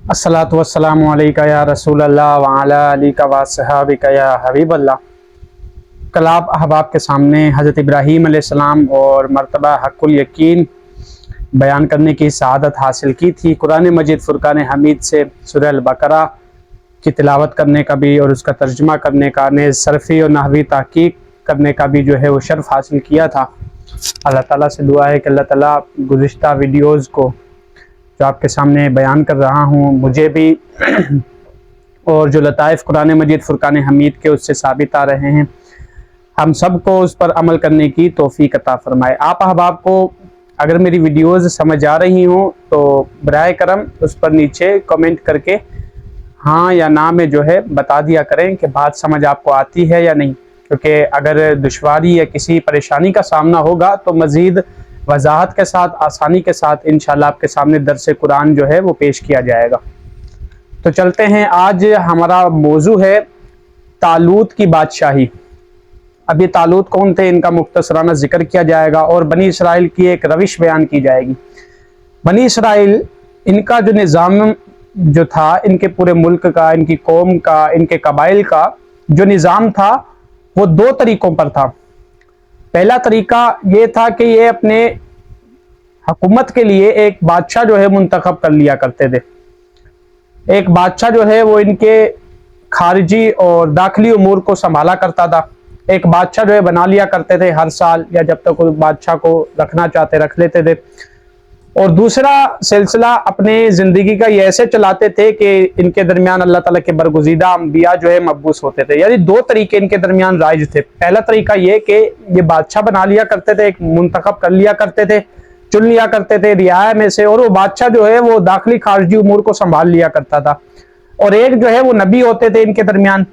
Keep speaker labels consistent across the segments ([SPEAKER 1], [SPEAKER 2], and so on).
[SPEAKER 1] अस्सलातु वस्सलामु अलैका या रसूल अल्लाह व अला आलिका व अस्हाबिका या हबीब अल्लाह। कल आप अहबाब के सामने हज़रत इब्राहीम अलैहिस्सलाम और मर्तबा हक़्क़ुल यकीन बयान करने की सआदत हासिल की थी। कुरान मजीद फ़ुरक़ान हमीद से सूरह अल बकरा की तिलावत करने का भी और उसका तर्जुमा करने का, नेज़ सरफ़ी और नहवी तहक़ीक़ करने का भी जो है वो शर्फ़ हासिल किया था। अल्लाह ताला से दुआ है कि अल्लाह ताला गुज़िश्ता वीडियोज़ को जो आपके सामने बयान कर रहा हूँ मुझे भी और जो लताइफ़ कुरान मजीद फ़ुरक़ान हमीद के उससे साबित आ रहे हैं, हम सब को उस पर अमल करने की तौफ़ीक़ अता फ़रमाए। आप अहबाब को अगर मेरी वीडियोज़ समझ आ रही हों तो बराए करम उस पर नीचे कमेंट करके हाँ या ना में जो है बता दिया करें कि बात समझ आपको आती है या नहीं, क्योंकि अगर दुश्वारी या किसी परेशानी का सामना होगा तो मज़ीद वजाहत के साथ, आसानी के साथ इंशाल्लाह आपके सामने दर्स कुरान जो है वो पेश किया जाएगा। तो चलते हैं, आज हमारा मौजू है तालूत की बादशाही। अब ये तालूत कौन थे इनका मुख्तसराना जिक्र किया जाएगा और बनी इसराइल की एक रविश बयान की जाएगी। बनी इसराइल, इनका जो निज़ाम जो था, इनके पूरे मुल्क का, इनकी कौम का, इनके कबाइल का जो निज़ाम था वो दो तरीक़ों पर था। पहला तरीका ये था कि ये अपने हुकूमत के लिए एक बादशाह जो है मुंतखब कर लिया करते थे। एक बादशाह जो है वो इनके खारिजी और दाखिली उमूर को संभाला करता था। एक बादशाह जो है बना लिया करते थे हर साल, या जब तक उस बादशाह को रखना चाहते रख लेते थे। और दूसरा सिलसिला अपने ज़िंदगी का ये ऐसे चलाते थे कि इनके दरमियान अल्लाह ताला के बरगुज़ीदा अंबिया जो है मबूस होते थे। यानी दो तरीके इनके दरमियान राइज थे। पहला तरीका ये कि ये बादशाह बना लिया करते थे, एक मुंतखब कर लिया करते थे, चुन लिया करते थे रियाया में से, और वो बादशाह जो है वो दाखिली खारजी उमूर को संभाल लिया करता था। और एक जो है वो नबी होते थे इनके दरमियान,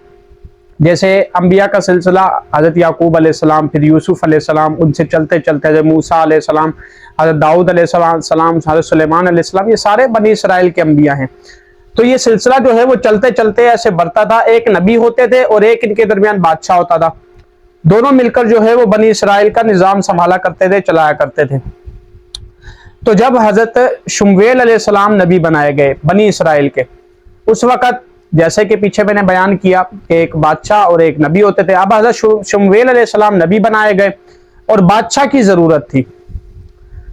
[SPEAKER 1] जैसे अंबिया का सिलसिला हज़रत याकूब अलैहिस्सलाम, फिर यूसुफ अलैहिस्सलाम, उनसे चलते चलते हज़रत मूसा अलैहिस्सलाम, हज़रत दाऊद अलैहिस्सलाम, हज़रत सुलेमान अलैहिस्सलाम, ये सारे बनी इसराइल के अंबिया हैं। तो ये सिलसिला जो है वो चलते चलते ऐसे बढ़ता था। एक नबी होते थे और एक इनके दरमियान बादशाह होता था। दोनों मिलकर जो है वो बनी इसराइल का निज़ाम संभाला करते थे, चलाया करते थे। तो जब हज़रत शमूएल अलैहिस्सलाम नबी बनाए गए बनी इसराइल के, उस वक़्त जैसे कि पीछे मैंने बयान किया कि एक बादशाह और एक नबी होते थे। अब हज़रत शमूएल अलैहिस्सलाम नबी बनाए गए और बादशाह की ज़रूरत थी,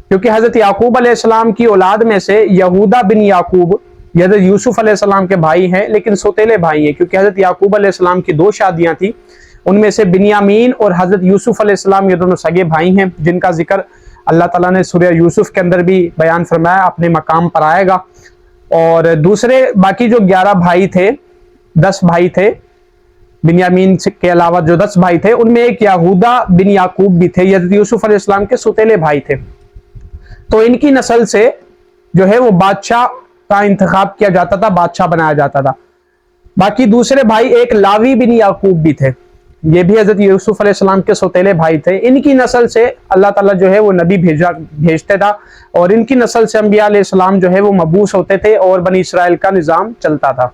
[SPEAKER 1] क्योंकि हज़रत याकूब अलैहिस्सलाम की औलाद में से यहूदा बिन याकूब, हज़रत यूसुफ अलैहिस्सलाम के भाई हैं लेकिन सौतेले भाई हैं, क्योंकि हज़रत याकूब अलैहिस्सलाम की दो शादियां थी। उनमें से बिन्यामीन और हज़रत यूसुफ अलैहिस्सलाम, ये दोनों सगे भाई हैं, जिनका जिक्र अल्लाह ताला ने सूरह यूसुफ के अंदर भी बयान फरमाया, अपने मकाम पर आएगा। और दूसरे बाकी जो 11 भाई थे, 10 भाई थे, बिन्यामीन के अलावा जो 10 भाई थे, उनमें एक यहूदा बिन याकूब भी थे, हज़रत यूसुफ अलैहिस्सलाम के सौतेले भाई थे। तो इनकी नस्ल से जो है वो बादशाह का इंतखाब किया जाता था, बादशाह बनाया जाता था। बाकी दूसरे भाई एक लावी बिन याकूब भी थे, ये भी हज़रत यूसुफ अलैहिस्सलाम के सौतेले भाई थे। इनकी नस्ल से अल्लाह ताला जो है वो नबी भेजते था, और इनकी नस्ल से अंबिया अलैहिस्सलाम जो है वो मबूस होते थे और बनी इसराइल का निज़ाम चलता था।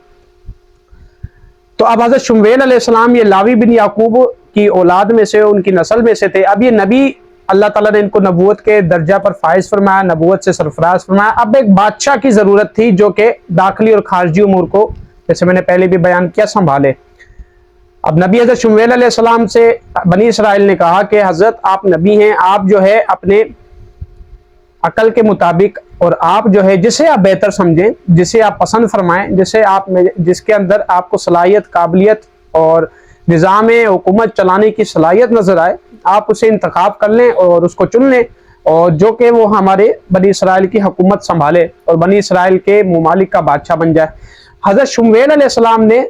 [SPEAKER 1] तो अब हज़रत शमूएल अलैहिस्सलाम ये लावी बिन याकूब की औलाद में से, उनकी नस्ल में से थे। अब ये नबी, अल्लाह ताला ने इनको नबूवत के दर्जा पर फाइज फरमाया, नबूवत से सरफराज फरमाया। अब एक बादशाह की ज़रूरत थी जो कि दाखिली और खारजी उमूर को, जैसे मैंने पहले भी बयान किया, संभाले। अब नबी हज़रत शमूएल अलैहिस्सलाम से बनी इसराइल ने कहा कि हज़रत आप नबी हैं, आप जो है अपने अकल के मुताबिक, और आप जो है जिसे आप बेहतर समझें, जिसे आप पसंद फरमाएं, जिसके अंदर आपको सलाहियत, काबिलियत और निज़ाम हुकूमत चलाने की सलाहियत नज़र आए, आप उसे इंतखाब कर लें और उसको चुन लें, और जो कि वो हमारे बनी इसराइल की हुकूमत संभाले और बनी इसराइल के मुमालिक का बादशाह बन जाए। हज़रत शमूएल अलैहिस्सलाम ने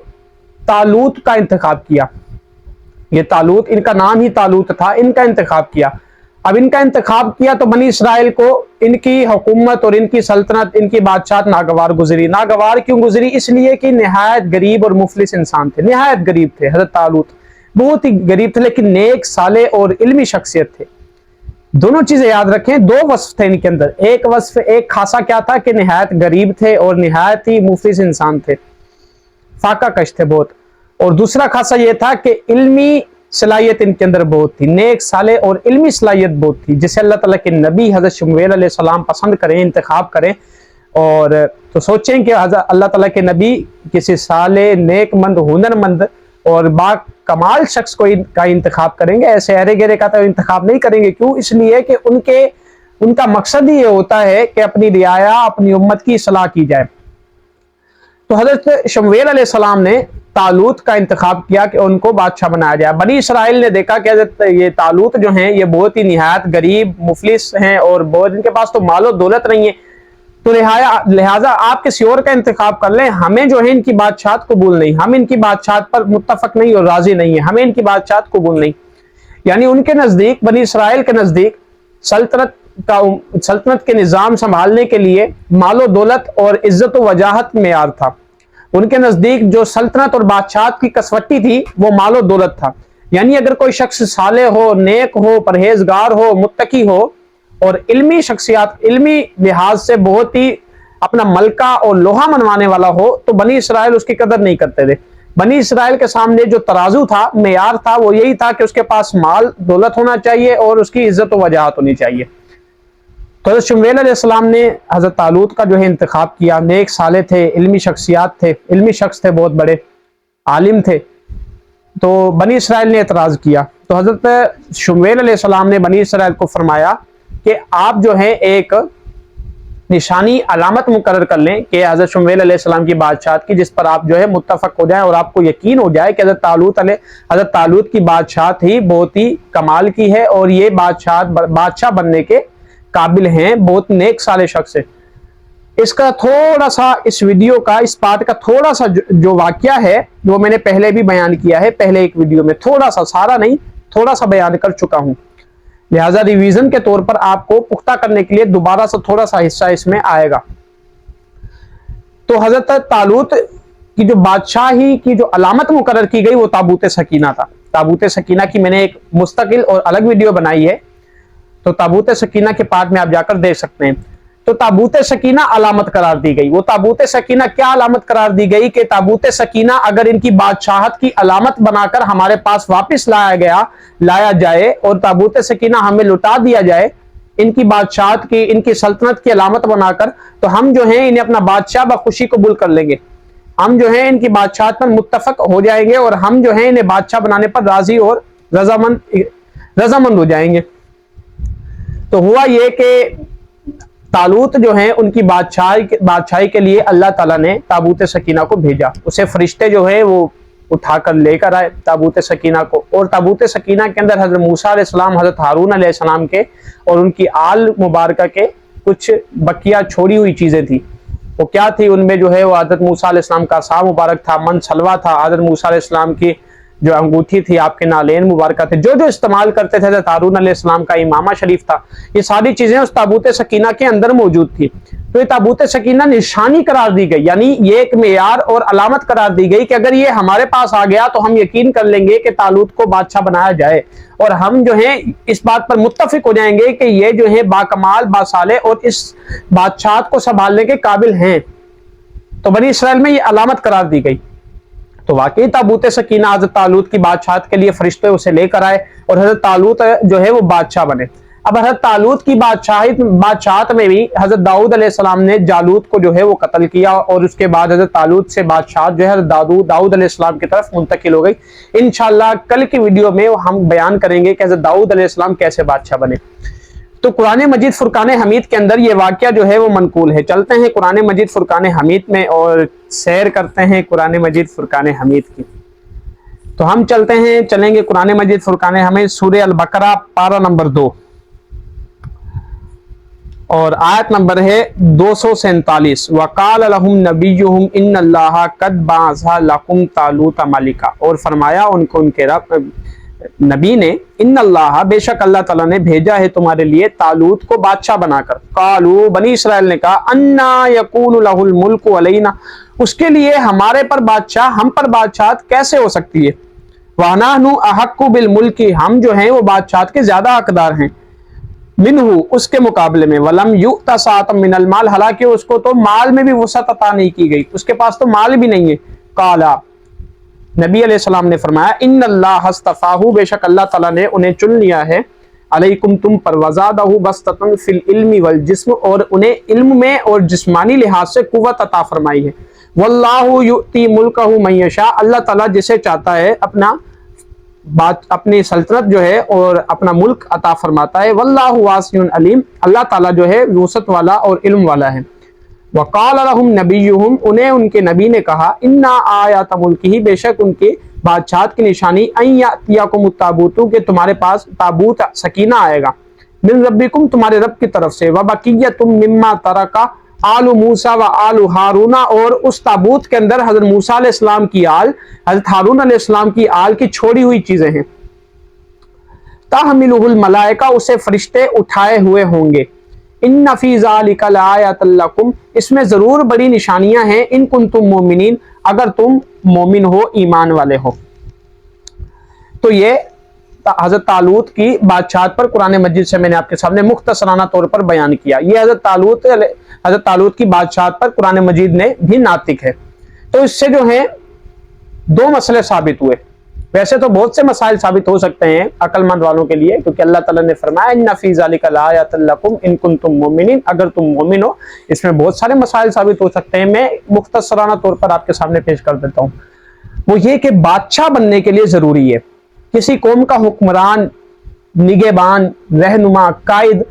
[SPEAKER 1] तालूत का इंतखाब किया। ये तालूत, इनका नाम ही तालूत था, इनका इंतखाब किया। अब इनका इंतखाब किया तो बनी इसराइल को इनकी हुकूमत और इनकी सल्तनत, इनकी बादशाहत नागवार गुजरी। नागवार क्यों गुजरी? इसलिए कि नहायत गरीब और मुफलिस इंसान थे, नहायत गरीब थे। हज़रत तालूत बहुत ही गरीब थे, लेकिन नेक, साले और इल्मी शख्सियत थे। दोनों चीजें याद रखें, दो वस्फ थे इनके अंदर। एक वस्फ, एक खासा क्या था कि नहायत गरीब थे और नहायत ही मुफलिस इंसान थे, फाका कश थे बहुत। और दूसरा खासा यह था कि इल्मी सलाहियत इनके अंदर बहुत थी, नेक, साले और इल्मी सलाहियत बहुत थी, जिसे अल्लाह ताला के नबी हज़रत शमूएल अलैहिस्सलाम पसंद करें, इंतखाब करें اور تو سوچیں کہ اللہ تعالیٰ کے نبی کسی صالح، نیک مند، ہنرمند اور با کمال شخص کا انتخاب کریں گے، ایسے ارے گرے کا تو انتخاب نہیں کریں گے۔ کیوں؟ اس لیے کہ ان کا مقصد ہی یہ ہوتا ہے کہ اپنی رعایا، اپنی امت کی اصلاح کی جائے۔ تو حضرت شمویل علیہ السلام نے طالوت کا انتخاب کیا کہ ان کو بادشاہ بنایا جائے۔ بنی اسرائیل نے دیکھا کہ حضرت یہ طالوت جو ہیں یہ بہت ہی نہایت غریب، مفلس ہیں اور بہت ان کے پاس تو مال و دولت نہیں ہے، تو لہٰذا آپ کسی اور کا انتخاب کر لیں، ہمیں جو ہے ان کی بادشاہت قبول نہیں، ہم ان کی بادشاہت پر متفق نہیں اور راضی نہیں ہیں، ہمیں ان کی بادشاہت قبول نہیں۔ یعنی ان کے نزدیک، بنی اسرائیل کے نزدیک سلطنت کے نظام سنبھالنے کے لیے مال و دولت اور عزت و وجاہت معیار تھا۔ ان کے نزدیک جو سلطنت اور بادشاہت کی کسوٹی تھی وہ مال و دولت تھا۔ یعنی اگر کوئی شخص صالح ہو، نیک ہو، پرہیزگار ہو، متقی ہو اور علمی لحاظ سے بہت ہی اپنا ملکہ اور لوہا منوانے والا ہو تو بنی اسرائیل اس کی قدر نہیں کرتے تھے۔ بنی اسرائیل کے سامنے جو ترازو تھا، معیار تھا، وہ یہی تھا کہ اس کے پاس مال دولت ہونا چاہیے اور اس کی عزت و وجاہت ہونی چاہیے۔ تو حضرت شمویل علیہ السلام نے حضرت طالوت کا جو ہے انتخاب کیا۔ نیک صالح تھے، علمی شخص تھے، بہت بڑے عالم تھے۔ تو بنی اسرائیل نے اعتراض کیا، تو حضرت شمویل علیہ السلام نے بنی اسرائیل کو فرمایا کہ آپ جو ہے ایک نشانی، علامت مقرر کر لیں کہ حضرت شمویل علیہ السلام کی بادشاہت کی، جس پر آپ جو ہے متفق ہو جائیں اور آپ کو یقین ہو جائے کہ حضرت طالوت کی بادشاہت ہی بہت ہی کمال کی ہے اور یہ بادشاہ بننے کے قابل ہیں، بہت نیک صالح شخص ہے۔ اس کا تھوڑا سا، اس ویڈیو کا، اس پارٹ کا تھوڑا سا جو واقعہ ہے وہ میں نے پہلے بھی بیان کیا ہے، پہلے ایک ویڈیو میں، تھوڑا سا، سارا نہیں، تھوڑا سا بیان کر چکا ہوں، لہٰذا ریویژن کے طور پر آپ کو پختہ کرنے کے لیے دوبارہ سے تھوڑا سا حصہ اس میں آئے گا۔ تو حضرت طالوت کی جو بادشاہی کی جو علامت مقرر کی گئی وہ تابوت سکینہ تھا۔ تابوت سکینہ کی میں نے ایک مستقل اور الگ ویڈیو بنائی ہے، تو تابوت سکینہ کے پارٹ میں آپ جا کر دیکھ سکتے ہیں۔ تو تابوت سکینہ علامت قرار دی گئی۔ وہ تابوت سکینہ کیا علامت قرار دی گئی کہ تابوت سکینہ اگر ان کی بادشاہت کی علامت بنا کر ہمارے پاس واپس لایا جائے اور تابوت سکینہ ہمیں لوٹا دیا جائے، ان کی بادشاہت کی، ان کی سلطنت کی علامت بنا کر، تو ہم جو ہیں انہیں اپنا بادشاہ بخوشی قبول کر لیں گے، ہم جو ہیں ان کی بادشاہت پر متفق ہو جائیں گے اور ہم جو ہیں انہیں بادشاہ بنانے پر راضی اور رضامند ہو جائیں گے۔ تو ہوا یہ کہ طالوت جو ہیں ان کی بادشاہی کے لیے اللہ تعالیٰ نے تابوت سکینہ کو بھیجا، اسے فرشتے جو ہے وہ اٹھا کر لے کر آئے تابوت سکینہ کو، اور تابوت سکینہ کے اندر حضرت موسیٰ علیہ السلام، حضرت ہارون علیہ السلام کے اور ان کی آل مبارکہ کے کچھ بقیہ چھوڑی ہوئی چیزیں تھیں۔ وہ کیا تھی؟ ان میں جو ہے وہ حضرت موسیٰ علیہ السلام کا عصا مبارک تھا، من سلوا تھا، حضرت موسیٰ علیہ السلام کی جو انگوٹھی تھی، آپ کے نالین مبارکہ تھے، جو استعمال کرتے تھے، حضرت ہارون علیہ السلام کا امامہ شریف تھا، یہ ساری چیزیں اس تابوت سکینہ کے اندر موجود تھی۔ تو یہ تابوت سکینہ نشانی قرار دی گئی، یعنی یہ ایک معیار اور علامت قرار دی گئی کہ اگر یہ ہمارے پاس آ گیا تو ہم یقین کر لیں گے کہ طالوت کو بادشاہ بنایا جائے، اور ہم جو ہیں اس بات پر متفق ہو جائیں گے کہ یہ جو ہے باکمال، باصالح اور اس بادشاہت کو سنبھالنے کے قابل ہیں۔ تو بنی اسرائیل میں یہ علامت قرار دی گئی۔ تو واقعی تابوت سکینہ حضرت طالوت کی بادشاہت کے لیے فرشتے اسے لے کر آئے اور حضرت طالوت جو ہے وہ بادشاہ بنے۔ اب حضرت طالوت کی بادشاہت میں بھی حضرت داؤد علیہ السلام نے جالوت کو جو ہے وہ قتل کیا، اور اس کے بعد حضرت طالوت سے بادشاہت جو ہے حضرت داؤد علیہ السلام کی طرف منتقل ہو گئی۔ انشاءاللہ کل کی ویڈیو میں ہم بیان کریں گے کہ حضرت داؤد علیہ السلام کیسے بادشاہ بنے۔ تو قرآن مجید فرقان حمید کے اندر یہ واقعہ جو ہے وہ منقول ہے۔ چلتے ہیں قرآن مجید فرقان حمید میں اور سیر کرتے ہیں قرآن مجید فرقان حمید کی۔ تو ہم چلیں گے قرآن مجید فرقان حمید، سورہ البقرہ، پارہ نمبر 2 اور آیت نمبر ہے 247۔ وَقَالَ لَهُمْ نَبِيُّهُمْ إِنَّ اللَّهَ قَدْ بَعَثَ لَكُمْ طَالُوتَ مَلِكًا، اور فرمایا ان کو ان کے رب نبی نے، ان اللہ، بے شک اللہ تعالیٰ نے بھیجا ہے تمہارے لیے طالوت کو بادشاہ بنا کر۔ قالوا، بنی اسرائیل نے کہا، انا یکون لہ الملک علینا، اس کے لیے ہمارے پر بادشاہ، ہم پر بادشاہت کیسے ہو سکتی ہے؟ وَنَحْنُ أَحَقُّ بِالْمُلْكِ، ہم جو ہیں وہ بادشاہت کے زیادہ حقدار ہیں، منہ، اس کے مقابلے میں، وَلَمْ يُؤْتَ سَعَةً مِّنَ الْمَالِ، حالانکہ اس کو تو مال میں بھی وسعت عطا نہیں کی گئی، اس کے پاس تو مال بھی نہیں ہے۔ قالا، نبی علیہ السلام نے فرمایا، ان اللہ اصطفاہ، بے شک اللہ تعالیٰ نے انہیں چن لیا ہے، علیکم تم پر، وزادہ بسطۃ فی العلم والجسم، اور انہیں علم میں اور جسمانی لحاظ سے قوت عطا فرمائی ہے۔ واللہ یؤتی ملکہ من یشاء، اللہ تعالیٰ جسے چاہتا ہے اپنی سلطنت جو ہے اور اپنا ملک عطا فرماتا ہے۔ واللہ واسع علیم، اللہ تعالیٰ جو ہے وسعت والا اور علم والا ہے۔ وقال لهم نبیہم، انہیں ان کے نبی نے کہا، انا آیات ملکہ، بے شک ان کی بادشاہت کی نشانی، ان یاتیکم التابوت، کہ تمہارے پاس تابوت سکینہ آئے گا، من ربکم، تمہارے رب کی طرف سے، وبقیۃ مما ترک آل موسیٰ و آل ہارون، اور اس تابوت کے اندر حضرت موسیٰ علیہ السلام کی آل، حضرت ہارون علیہ السلام کی آل کی چھوڑی ہوئی چیزیں ہیں۔ تحملہ الملائکہ، اسے فرشتے اٹھائے ہوئے ہوں گے۔ ان فی ذالک لآیۃ لکم، اس میں ضرور بڑی نشانیاں ہیں، ان کنتم مومنین، اگر تم مومن ہو، ایمان والے ہو۔ تو یہ حضرت طالوت کی بادشاہت پر قرآن مجید سے میں نے آپ کے سامنے مختصرانہ طور پر بیان کیا۔ یہ حضرت طالوت کی بادشاہت پر قرآن مجید میں بھی ناطق ہے۔ تو اس سے جو ہے دو مسئلے ثابت ہوئے۔ ویسے تو بہت سے مسائل ثابت ہو سکتے ہیں عقل مند والوں کے لیے، کیونکہ اللہ تعالیٰ نے فرمایا ان فی ذالک لآیۃ لکم ان کنتم مومنین، اگر تم مومن ہو۔ اس میں بہت سارے مسائل ثابت ہو سکتے ہیں، میں مختصرانہ طور پر آپ کے سامنے پیش کر دیتا ہوں۔ وہ یہ کہ بادشاہ بننے کے لیے ضروری ہے، کسی قوم کا حکمران، نگہبان، رہنما، قائد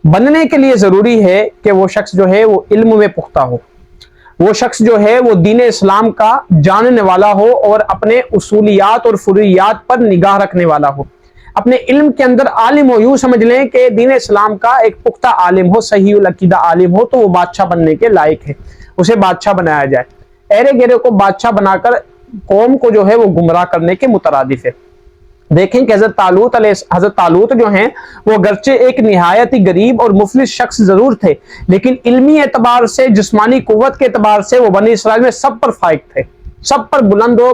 [SPEAKER 1] بننے کے لیے ضروری ہے کہ وہ شخص جو ہے وہ علم میں پختہ ہو، وہ شخص جو ہے وہ دین اسلام کا جاننے والا ہو اور اپنے اصولیات اور فروعیات پر نگاہ رکھنے والا ہو، اپنے علم کے اندر عالم ہو۔ یوں سمجھ لیں کہ دین اسلام کا ایک پختہ عالم ہو، صحیح العقیدہ عالم ہو، تو وہ بادشاہ بننے کے لائق ہے، اسے بادشاہ بنایا جائے۔ ایرے گیرے کو بادشاہ بنا کر قوم کو جو ہے وہ گمراہ کرنے کے مترادف ہے۔ دیکھیں کہ حضرت طالوت جو ہیں وہ اگرچہ ایک نہایت ہی غریب اور مفلس شخص ضرور تھے، لیکن علمی اعتبار سے، جسمانی قوت کے اعتبار سے وہ بنی اسرائیل میں سب پر فائق تھے، سب پر بلند و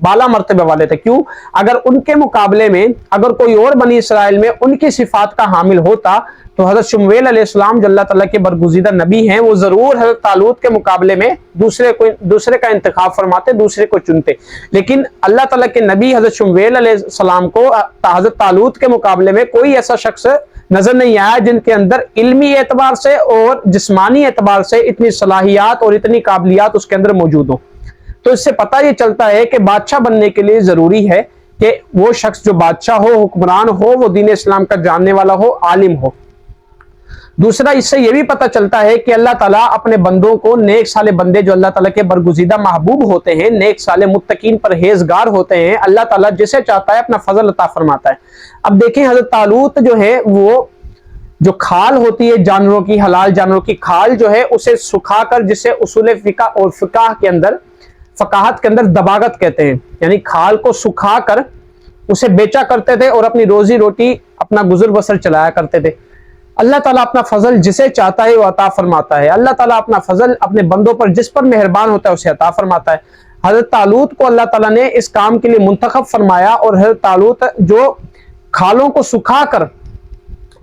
[SPEAKER 1] بالا مرتبہ والے تھے۔ کیوں؟ اگر ان کے مقابلے میں اگر کوئی اور بنی اسرائیل میں ان کی صفات کا حامل ہوتا تو حضرت شمویل علیہ السلام جو اللہ تعالیٰ کے برگزیدہ نبی ہیں، وہ ضرور حضرت طالوت کے مقابلے میں دوسرے کا انتخاب فرماتے، دوسرے کو چنتے۔ لیکن اللہ تعالیٰ کے نبی حضرت شمویل علیہ السلام کو حضرت طالوت کے مقابلے میں کوئی ایسا شخص نظر نہیں آیا جن کے اندر علمی اعتبار سے اور جسمانی اعتبار سے اتنی صلاحیات اور اتنی قابلیات اس کے اندر موجود ہوں۔ تو اس سے پتہ یہ چلتا ہے کہ بادشاہ بننے کے لیے ضروری ہے کہ وہ شخص جو بادشاہ ہو، حکمران ہو، وہ دین اسلام کا جاننے والا ہو، عالم ہو۔ دوسرا، اس سے یہ بھی پتہ چلتا ہے کہ اللہ تعالیٰ اپنے بندوں کو، نیک صالح بندے جو اللہ تعالیٰ کے برگزیدہ محبوب ہوتے ہیں، نیک صالح متقین پرہیزگار ہوتے ہیں، اللہ تعالیٰ جسے چاہتا ہے اپنا فضل عطا فرماتا ہے۔ اب دیکھیں حضرت طالوت جو ہے وہ جو کھال ہوتی ہے جانوروں کی، حلال جانوروں کی کھال جو ہے اسے سکھا کر، جسے اصول فقہ اور فقاہت کے اندر دباغت کہتے ہیں، یعنی کھال کو سکھا کر اسے بیچا کرتے تھے اور اپنی روزی روٹی، اپنا گزر بسر چلایا کرتے تھے۔ اللہ تعالیٰ اپنا فضل جسے چاہتا ہے وہ عطا فرماتا ہے، اللہ تعالیٰ اپنا فضل اپنے بندوں پر جس پر مہربان ہوتا ہے اسے عطا فرماتا ہے۔ حضرت طالوت کو اللہ تعالیٰ نے اس کام کے لیے منتخب فرمایا، اور حضرت طالوت جو کھالوں کو سکھا کر،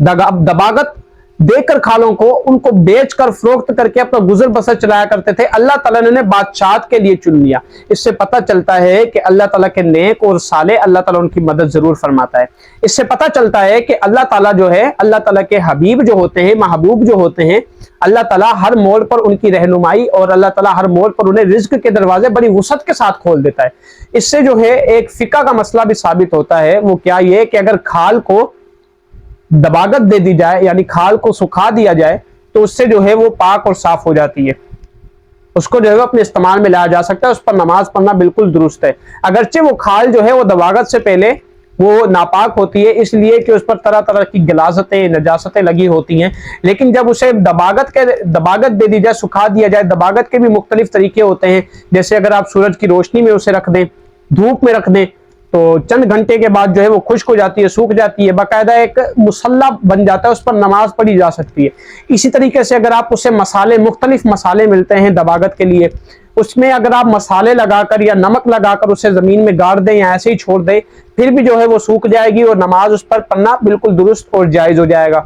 [SPEAKER 1] دباغت دے کر کھالوں کو، ان کو بیچ کر فروخت کر کے اپنا گزر بسر چلایا کرتے تھے، اللہ تعالیٰ نے انہیں بادشاہت کے لیے چن لیا۔ اس سے پتہ چلتا ہے کہ اللہ تعالیٰ کے نیک اور صالح، اللہ تعالیٰ ان کی مدد ضرور فرماتا ہے۔ اس سے پتہ چلتا ہے کہ اللہ تعالیٰ جو ہے، اللہ تعالیٰ کے حبیب جو ہوتے ہیں، محبوب جو ہوتے ہیں، اللہ تعالیٰ ہر موڑ پر ان کی رہنمائی، اور اللہ تعالیٰ ہر موڑ پر انہیں رزق کے دروازے بڑی وسعت کے ساتھ کھول دیتا ہے۔ اس سے جو ہے ایک فقہ کا مسئلہ بھی ثابت ہوتا ہے، وہ کیا؟ یہ کہ اگر کھال کو دباغت دے دی جائے، یعنی کھال کو سکھا دیا جائے، تو اس سے جو ہے وہ پاک اور صاف ہو جاتی ہے، اس کو جو ہے اپنے استعمال میں لایا جا سکتا ہے، اس پر نماز پڑھنا بالکل درست ہے۔ اگرچہ وہ کھال جو ہے وہ دباغت سے پہلے وہ ناپاک ہوتی ہے، اس لیے کہ اس پر طرح طرح کی غلاظتیں، نجاستیں لگی ہوتی ہیں، لیکن جب اسے دباغت دے دی جائے، سکھا دیا جائے، دباغت کے بھی مختلف طریقے ہوتے ہیں، جیسے اگر آپ سورج کی روشنی میں اسے رکھ دیں، دھوپ میں رکھ دیں، تو چند گھنٹے کے بعد جو ہے وہ خشک ہو جاتی ہے، سوکھ جاتی ہے، باقاعدہ ایک مصلی بن جاتا ہے، اس پر نماز پڑھی جا سکتی ہے۔ اسی طریقے سے اگر آپ اسے مختلف مسالے ملتے ہیں دباغت کے لیے، اس میں اگر آپ مسالے لگا کر یا نمک لگا کر اسے زمین میں گاڑ دیں یا ایسے ہی چھوڑ دیں، پھر بھی جو ہے وہ سوکھ جائے گی اور نماز اس پر پڑھنا بالکل درست اور جائز ہو جائے گا۔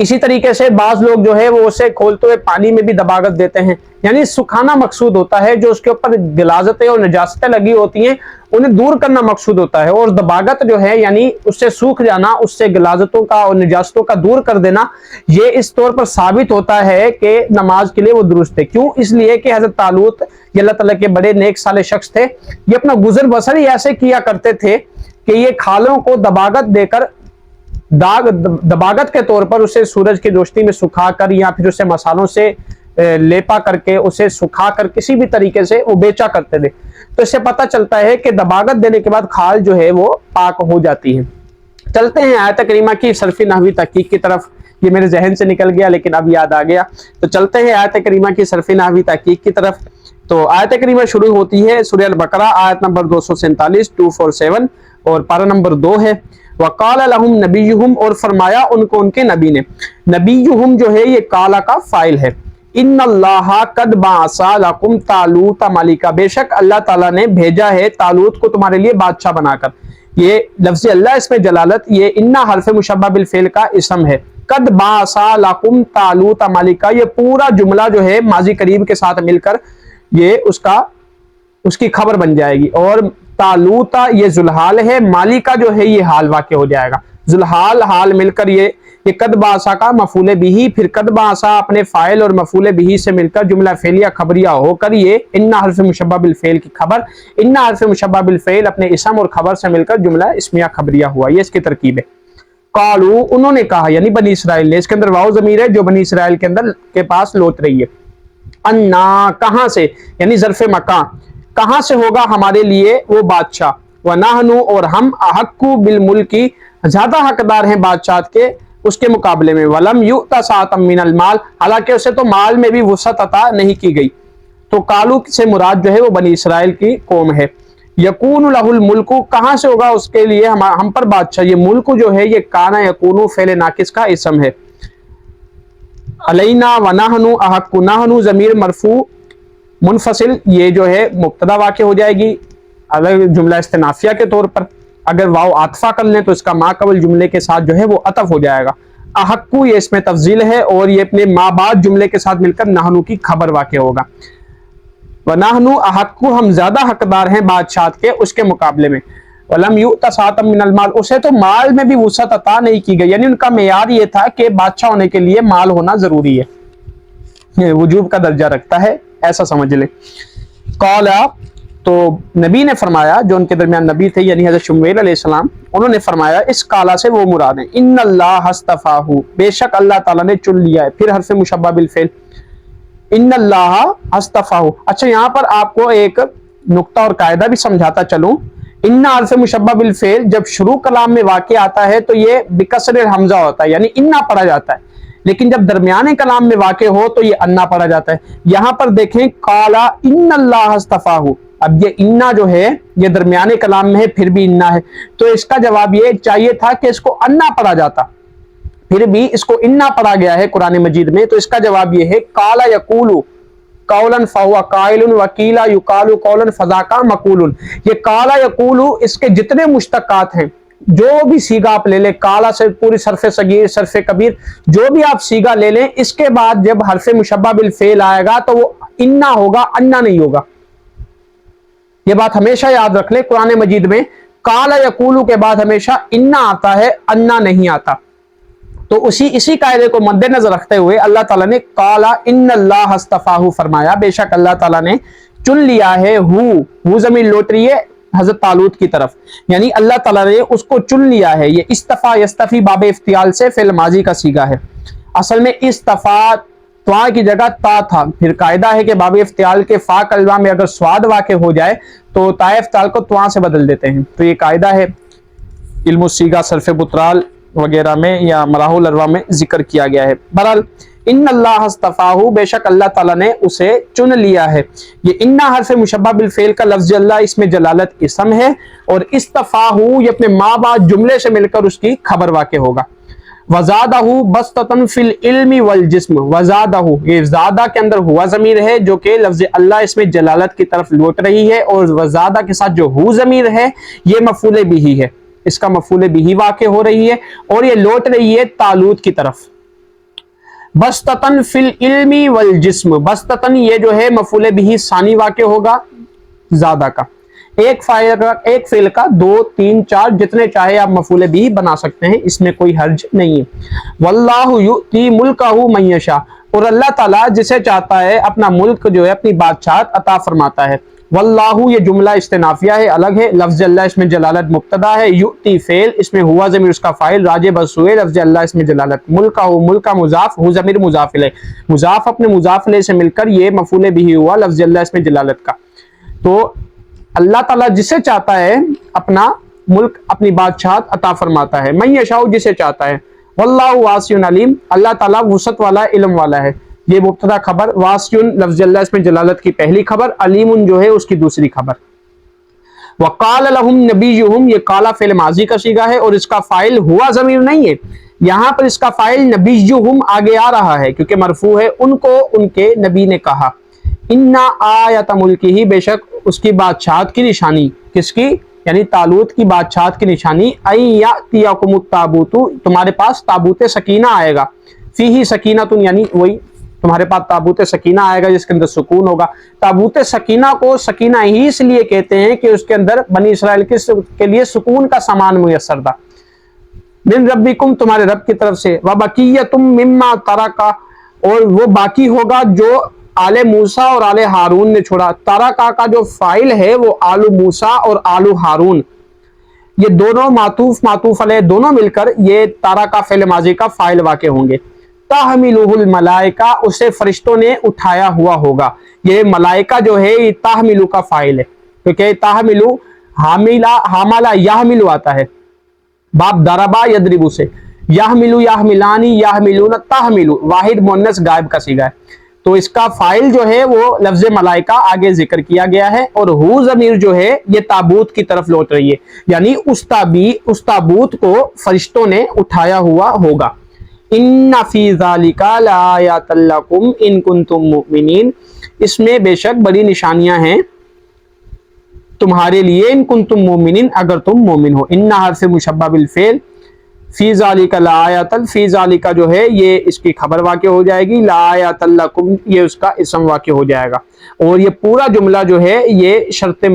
[SPEAKER 1] इसी तरीके से बाज लोग जो है वो उसे खोलते हुए पानी में भी दबागत देते हैं, यानी सुखाना मकसूद होता है, जो उसके ऊपर गिलाजतें और नजासतें लगी होती हैं उन्हें दूर करना मकसूद होता है। और दबागत जो है यानी उससे सूख जाना, उससे गिलाजतों का और नजासतों का दूर कर देना, ये इस तौर पर साबित होता है कि नमाज के लिए वो दुरुस्त है। क्यों? इसलिए कि हजरत तालूत ये अल्लाह ताला के बड़े नेक साले शख्स थे, ये अपना गुजर बसर ही ऐसे किया करते थे कि ये खालों को दबागत देकर दबागत के तौर पर उसे सूरज की रोशनी में सुखाकर या फिर उसे मसालों से लेपा करके उसे सुखाकर किसी भी तरीके से वो बेचा करते थे। तो इससे पता चलता है कि दबागत देने के बाद खाल जो है वो पाक हो जाती है। चलते हैं आयत करीमा की सरफी नहवी तहकीक की तरफ। ये मेरे जहन से निकल गया लेकिन अब याद आ गया, तो चलते हैं आयत करीमा की सरफी नहवी तहकीक की तरफ। तो आयत करीमा शुरू होती है सूरह अल-बकरा आयत नंबर 247 247 और पारा नंबर 2 है। वकाल लहुम नबीयुहुम, और फरमाया उनको उनके नबी ने। नबीयुहुम जो है ये काला का फाइल है। इन्नल्लाह कद बाअसा लकुम तालूत मलिका, बेशक अल्लाह ताला ने भेजा है तालूत को तुम्हारे लिए बादशाह बनाकर। ये लफ्ज़ अल्लाह इसमें जलालत, ये इन्ना हर्फ मुशब्बह बिल फेल का इसम है। कद बाअसा लकुम तालूत मलिका, ये पूरा जुमला जो है माजी करीब के साथ मिलकर ये उसकी खबर बन जाएगी। और तालूता ये जुलहाल है, मालिका जो है ये हाल वाक़ हो जाएगा। जुलहाल हाल मिलकर ये कद बासा का मफूले बिही, फिर कद बासा अपने फाइल और मफूले बिही से मिलकर जुमला फेलिया खबरिया होकर ये इन्ना हर्फ मुशब्बह बिल फेल की खबर, इन्ना हर्फ मुशब्बह बिल फेल अपने इसम और खबर से मिलकर जुमला इस्मिया खबरिया हुआ। ये इसकी तरकीब है। कालू उन्होंने कहा, यानी बनी इसराइल ने, इसके अंदर वाव ज़मीर है जो बनी इसराइल के अंदर के पास लौट रही है। अन्ना कहां से, यानी ज़र्फ़े मकां, कहां से होगा हमारे लिए वो बादशाह। व नहनु, और हम अहक्कु बिल मुल्की, ज्यादा हकदार हैं बादशाह के उसके मुकाबले में। वलम युता सातम मिनल माल, हालांकि उसे तो माल में भी वुसअत अता नहीं की गई। तो कालू से मुराद जो है वो बनी इसराइल की कौम है। यकून लहुल मुल्कु, कहां से होगा उसके लिए हम पर बादशाह। ये मुल्क जो है ये काना यकूनु फेले नाकिस का इसम है। अलैना व नहनु अहक्कु, नहनु ज़मीर मरफू मुनफसिल, ये जो है मुब्तदा वाक़ हो जाएगी अलग जुमला इस्तिनाफिया के तौर पर। अगर वाव आतफा कर लें तो इसका माकबल जुमले के साथ जो है वो अतफ हो जाएगा। अहक्कु ये इसमें तफजील है और ये अपने माबाद जुमले के साथ मिलकर नहनु की खबर वाक़ होगा। व नहनु अहक्कु, हम ज्यादा हकदार हैं बादशाह के उसके मुकाबले में। वलम युता सातम मिनल माल, उसे तो माल में भी वुसअत अता नहीं की गई, यानी उनका मेयार ये था कि बादशाह होने के लिए माल होना जरूरी है, वजूब का दर्जा रखता है, ऐसा समझ ले। कौला, तो नबी ने फरमाया, जो उनके दरमियान नबी थे यानी हज़रत शुमैल अलैहिस्सलाम, उन्होंने फरमाया इस काला से वो मुराद है। इन्नल्लाह हस्तफाहु, बेशक अल्लाह ताला ने चुन लिया है। फिर हर्फ मुशब्बह बिल फेल, इन्नल्लाह हस्तफाहु। अच्छा, यहाँ पर आपको एक नुक्ता और कायदा भी समझाता चलूं। इन्ना हर्फ मुशब्बह बिल फेल जब शुरू कलाम में वाक़ आता है तो ये बिकसर हमजा होता है, यानी इन्ना पढ़ा जाता है। लेकिन जब दरमियाने कलाम में वाक़े हो तो ये अन्ना पढ़ा जाता है। यहां पर देखें काला इन्नल्लाह हस्तफाहु, अब ये इन्ना जो है ये दरमियाने कलाम में है, फिर भी इन्ना है, तो इसका जवाब ये चाहिए था कि इसको अन्ना पढ़ा जाता, फिर भी इसको इन्ना पढ़ा गया है कुरान मजीद में। तो इसका जवाब ये है काला यकूलु कौलन फहुवा काइलुन वकीला युकालु कौलन फजाका मकूलुन। ये काला यकूलु इसके जितने मुश्तकात हैं, जो भी सीगा आप ले लें, काला से पूरी सरफे सगीर सरफे कबीर, जो भी आप सीगा ले लें, इसके बाद जब हरफे मुशब्बह बिल फेल आएगा तो वो इन्ना होगा, अन्ना नहीं होगा। ये बात हमेशा याद रख ले, कुरान मजीद में काला यकूलू के बाद हमेशा इन्ना आता है, अन्ना नहीं आता। तो इसी कायदे को मद्देनजर रखते हुए अल्लाह ताला ने काला इन्नल्लाह हस्तफाहु फरमाया, बेशक अल्लाह ताला ने चुन लिया है। हु ज़मीर लौट रही है हजरत तालूत की तरफ, यानी अल्लाह ताला ने उसको चुन लिया है। ये इस्तफा यस्तफी बाब इफ्तियाल से फिल माजी का सीगा है। असल में इस्तफा त्वा की जगह ता था, फिर कायदा है कि बाब इफ्तियाल के फा कलमा में अगर स्वाद वाक़ हो जाए तो ता इफ्तियाल को त्वा से बदल देते हैं। तो ये कायदा है, इल्म सीगा सरफ बुतराल वगैरह में या मराहुल अरवा में जिक्र किया गया है। बहरहाल इन्नल्लाह हस्तफाहु, बेशक अल्लाह ताला ने उसे चुन लिया है। ये इन्ना हर्फ मुशब्बह बिल फेल का लफ्ज़ अल्लाह, इसमें जलालत इसम है, और इस्तफाहु ये अपने माँ बाप जुमले से मिलकर उसकी खबर वाक़ होगा। वज़ादहु बस्ततन फिल इल्मी वल जिस्म, वज़ादहु ये ज़ादा के अंदर हुआ ज़मीर है जो कि लफ्ज़ अल्लाह इसमें जलालत की तरफ लौट रही है, और वज़ादा के साथ जो हु ज़मीर है ये मफ़ूल बिही है, इसका मफ़ूल बिही वाक़ हो रही है और ये लौट रही है तालूत की तरफ। बस्ततन फिल इल्मी वल जिस्म, बस्ततन ये जो है मफूल बिही सानी वाक़े होगा ज्यादा का, एक फेल का 2 3 4 जितने चाहे आप मफूल बिही बना सकते हैं, इसमें कोई हर्ज नहीं है। वल्लाहु युती मुल्कहु मन यशा, और अल्लाह ताला जिसे चाहता है अपना मुल्क जो है अपनी बादशाहत अता फरमाता है। वल्लाहु ये जुमला इस्तिनाफिया है, अलग है। लफ्ज अल्लाह इसमें जलालत मुब्तदा है, युती फेल, इसमें हुआ ज़मीर उसका फाइल, राजे बस हुए, लफ्ज अल्लाह इसमें जलालत। मुल्कहु, मुल्का मुजाफ, हु ज़मीर मुजाफ इलैह, मुजाफ अपने मुजाफ इलैह से मिलकर ये मफूल बिही हुआ, लफ्ज अल्लाह इसमें जलालत का। तो अल्लाह ताला जिसे चाहता है अपना मुल्क अपनी बादशाहत अता फरमाता है। मैं यशाउ जिसे चाहता है। वल्लाहु वासिउन अलीम, अल्लाह ताला वुसअत वाला इल्म वाला है। ये मुब्तदा खबर, वासिउन लफ्ज अल्लाह इसमें जलालत की पहली खबर, अलीमुन जो है उसकी दूसरी खबर। वक़ाल लहुम नबियुहुम, ये काला फेल माजी का सीगा है और इसका फाइल हुआ ज़मीर नहीं है, यहाँ पर इसका फाइल नबियुहुम आगे आ रहा है क्योंकि मरफू है, उनको उनके नबी ने कहा। इन्ना आयत मुल्की ही, बेशक उसकी बादशाहत की निशानी, किसकी यानी तालूत की बादशाहत की निशानी, अय्यातियाकुमुत ताबूतु, तुम्हारे पास ताबूत सकीना आएगा, फीही सकीनतुन यानी वही तुम्हारे पास ताबूत सकीना आएगा जिसके अंदर सुकून होगा। ताबूत सकीना को सकीना ही इसलिए कहते हैं कि उसके अंदर बनी इसराइल के लिए सुकून का सामान मुयस्सर था। मिन रब्बिकुम, तुम्हारे रब की तरफ से, व बकियतुम मिम्मा तरका, और वो बाकी होगा जो आले मूसा और आले हारून ने छोड़ा। तरका का जो फाइल है वो आलू मूसा और आलू हारून, ये दोनों मातूफ अलैह दोनों मिलकर ये तरका फेल माजी का फाइल वाक़े होंगे। ताहमिलुहुल मलाइका, उसे फरिश्तों ने उठाया हुआ होगा। ये मलाइका जो है ये ताहमिलु का फाइल है, क्योंकि ताहमिलु हामिला हामला याहमिलु आता है, बाप दरबा यदरिबु से, याहमिलु याहमिलानी याहमिलून ताहमिलु वाहिद मुन्नस गायब का सीगा है। तो इसका फाइल जो है वो लफ्ज मलाइका आगे जिक्र किया गया है, और हु ज़मीर जो है ये ताबूत की तरफ लौट रही है, यानी उस ताबूत को फरिश्तों ने उठाया हुआ होगा। इन्ना फी ज़ालिका लआयातल लकुम इन कुंतुम मुमिनीन, इसमें बेशक बड़ी निशानियां हैं तुम्हारे लिए, इन कुंतुम मुमिनीन, अगर तुम मोमिन हो। इन्ना हर्फ मुशब्बह बिल फेल, फी ज़ालिका लआयातल, फी ज़ालिका जो है ये इसकी खबर वाक़े हो जाएगी, लआयातल लकुम ये उसका इसम वाक़े हो जाएगा, और ये पूरा जुमला जो है ये शर्त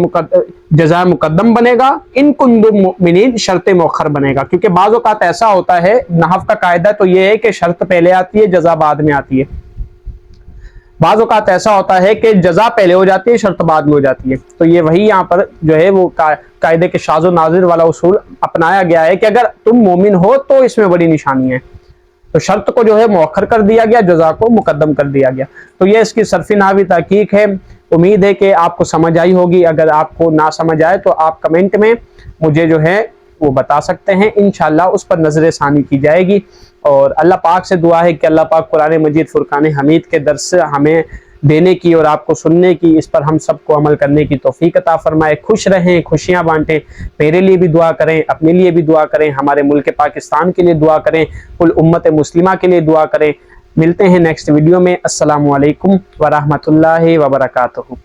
[SPEAKER 1] जज़ा मुक़द्दम बनेगा, इन कुंतुम मुमिनीन शर्त मुअख्खर बनेगा, क्योंकि बाज़ औक़ात ऐसा होता है, नहव का कायदा तो ये है कि शर्त पहले आती है जज़ा बाद में आती है। बाज़ औक़ात ऐसा होता है कि जज़ा पहले हो जाती है शर्त बाद में हो जाती है। तो ये वही यहाँ पर जो है वो कायदे के शाज़ो नाज़िर वाला उसूल अपनाया गया है कि अगर तुम मोमिन हो तो इसमें बड़ी निशानी है, तो शर्त को जो है मुअख्खर कर दिया गया, जज़ा को मुकद्दम कर दिया गया। तो ये इसकी सर्फ़ी नावी तहकीक है। उम्मीद है कि आपको समझ आई होगी। अगर आपको ना समझ आए तो आप कमेंट में मुझे जो है वो बता सकते हैं, इंशाअल्लाह उस पर नज़र सानी की जाएगी। और अल्लाह पाक से दुआ है कि अल्लाह पाक कुरान मजीद फुरकान हमीद के दर्स से हमें देने की और आपको सुनने की, इस पर हम सबको अमल करने की तौफीक अता फरमाए। खुश रहें, खुशियाँ बांटें, मेरे लिए भी दुआ करें, अपने लिए भी दुआ करें, हमारे मुल्क पाकिस्तान के लिए दुआ करें, कुल उम्मत मुस्लिमा के लिए दुआ करें। मिलते हैं नेक्स्ट वीडियो में। अस्सलामु अलैकुम व रहमतुल्लाहि व बरकातुहू।